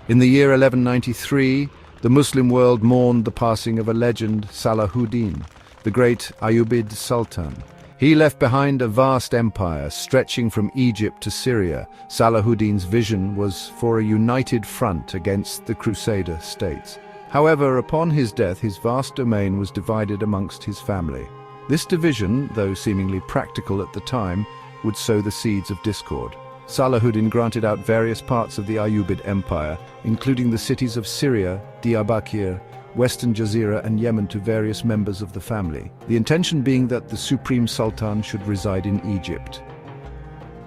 In the year 1193, the Muslim world mourned the passing of a legend, Salahuddin, the great Ayyubid Sultan. He left behind a vast empire stretching from Egypt to Syria. Salahuddin's vision was for a united front against the Crusader states. However, upon his death, his vast domain was divided amongst his family. This division, though seemingly practical at the time, would sow the seeds of discord. Salahuddin granted out various parts of the Ayyubid Empire, including the cities of Syria, Diyarbakir, Western Jazeera and Yemen to various members of the family, the intention being that the Supreme Sultan should reside in Egypt.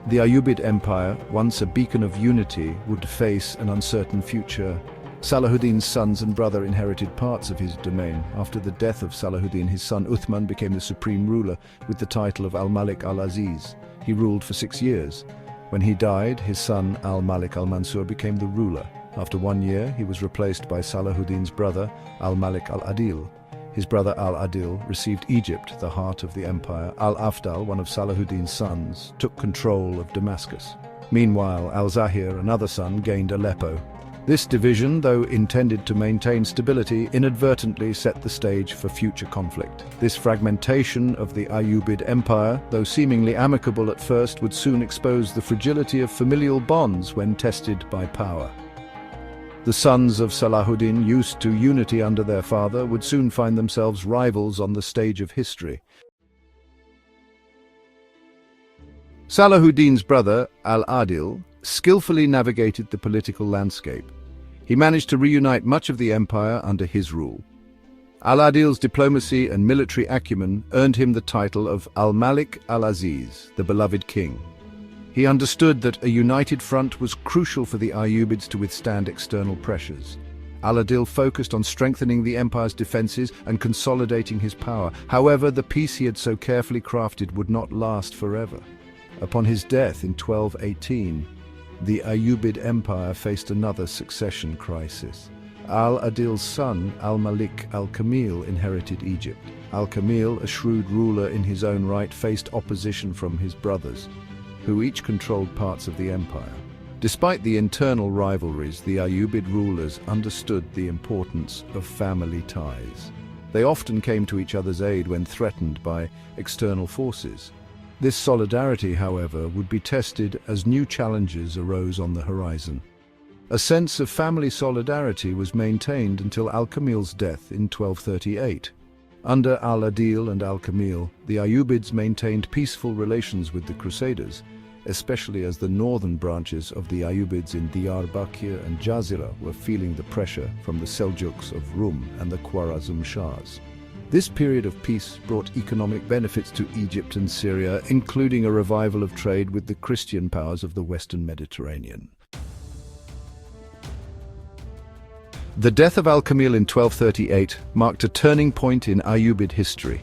The Ayyubid Empire, once a beacon of unity, would face an uncertain future. Salahuddin's sons and brother inherited parts of his domain. After the death of Salahuddin, his son Uthman became the supreme ruler with the title of Al-Malik al-Aziz. He ruled for 6 years. When he died, his son Al-Malik al-Mansur became the ruler. After 1 year, he was replaced by Salahuddin's brother, Al-Malik al-Adil. His brother Al-Adil received Egypt, the heart of the empire. Al-Afdal, one of Salahuddin's sons, took control of Damascus. Meanwhile, Al-Zahir, another son, gained Aleppo. This division, though intended to maintain stability, inadvertently set the stage for future conflict. This fragmentation of the Ayyubid Empire, though seemingly amicable at first, would soon expose the fragility of familial bonds when tested by power. The sons of Salahuddin, used to unity under their father, would soon find themselves rivals on the stage of history. Salahuddin's brother, Al-Adil, skillfully navigated the political landscape. He managed to reunite much of the empire under his rule. Al-Adil's diplomacy and military acumen earned him the title of Al-Malik al-Aziz, the beloved king. He understood that a united front was crucial for the Ayyubids to withstand external pressures. Al-Adil focused on strengthening the empire's defenses and consolidating his power. However, the peace he had so carefully crafted would not last forever. Upon his death in 1218, the Ayyubid Empire faced another succession crisis. Al-Adil's son, Al-Malik al-Kamil, inherited Egypt. Al-Kamil, a shrewd ruler in his own right, faced opposition from his brothers, who each controlled parts of the empire. Despite the internal rivalries, the Ayyubid rulers understood the importance of family ties. They often came to each other's aid when threatened by external forces. This solidarity, however, would be tested as new challenges arose on the horizon. A sense of family solidarity was maintained until Al-Kamil's death in 1238. Under Al-Adil and Al-Kamil, the Ayyubids maintained peaceful relations with the Crusaders, especially as the northern branches of the Ayyubids in Diyarbakir and Jazira were feeling the pressure from the Seljuks of Rum and the Khwarazm Shahs. This period of peace brought economic benefits to Egypt and Syria, including a revival of trade with the Christian powers of the Western Mediterranean. The death of Al-Kamil in 1238 marked a turning point in Ayyubid history.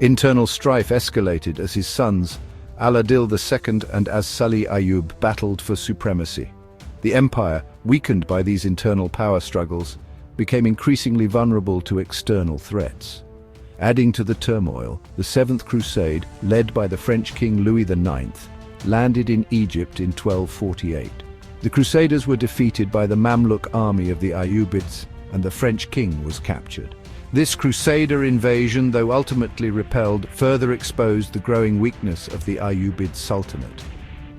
Internal strife escalated as his sons, Al-Adil II and As-Salih Ayyub, battled for supremacy. The empire, weakened by these internal power struggles, became increasingly vulnerable to external threats. Adding to the turmoil, the Seventh Crusade, led by the French king Louis IX, landed in Egypt in 1248. The Crusaders were defeated by the Mamluk army of the Ayyubids, and the French king was captured. This Crusader invasion, though ultimately repelled, further exposed the growing weakness of the Ayyubid Sultanate.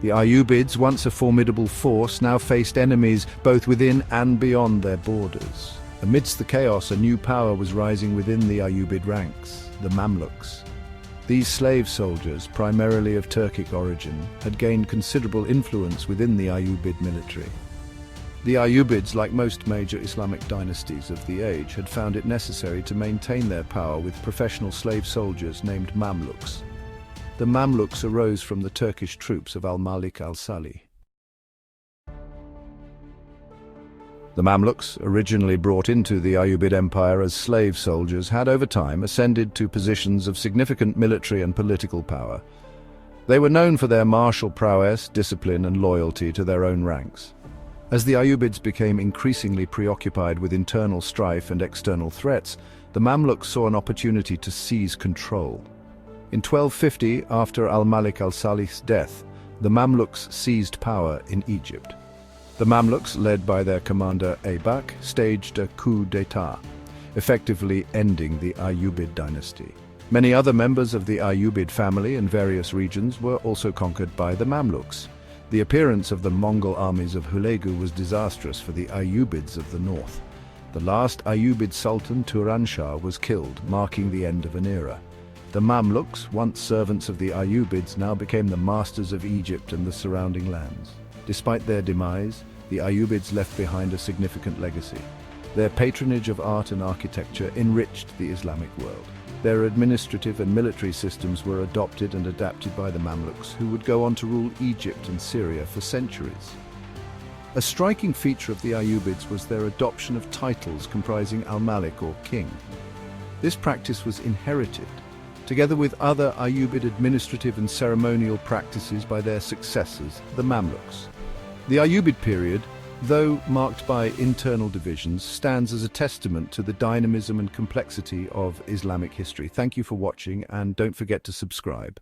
The Ayyubids, once a formidable force, now faced enemies both within and beyond their borders. Amidst the chaos, a new power was rising within the Ayyubid ranks, the Mamluks. These slave soldiers, primarily of Turkic origin, had gained considerable influence within the Ayyubid military. The Ayyubids, like most major Islamic dynasties of the age, had found it necessary to maintain their power with professional slave soldiers named Mamluks. The Mamluks arose from the Turkish troops of Al-Malik al-Salih. The Mamluks, originally brought into the Ayyubid Empire as slave soldiers, had over time ascended to positions of significant military and political power. They were known for their martial prowess, discipline, and loyalty to their own ranks. As the Ayyubids became increasingly preoccupied with internal strife and external threats, the Mamluks saw an opportunity to seize control. In 1250, after Al-Malik al-Salih's death, the Mamluks seized power in Egypt. The Mamluks, led by their commander Aybak, staged a coup d'état, effectively ending the Ayyubid Dynasty. Many other members of the Ayyubid family in various regions were also conquered by the Mamluks. The appearance of the Mongol armies of Hulegu was disastrous for the Ayyubids of the north. The last Ayyubid Sultan, Turan Shah, was killed, marking the end of an era. The Mamluks, once servants of the Ayyubids, now became the masters of Egypt and the surrounding lands. Despite their demise, the Ayyubids left behind a significant legacy. Their patronage of art and architecture enriched the Islamic world. Their administrative and military systems were adopted and adapted by the Mamluks, who would go on to rule Egypt and Syria for centuries. A striking feature of the Ayyubids was their adoption of titles comprising al-Malik or king. This practice was inherited, together with other Ayyubid administrative and ceremonial practices, by their successors, the Mamluks. The Ayyubid period, though marked by internal divisions, stands as a testament to the dynamism and complexity of Islamic history. Thank you for watching, and don't forget to subscribe.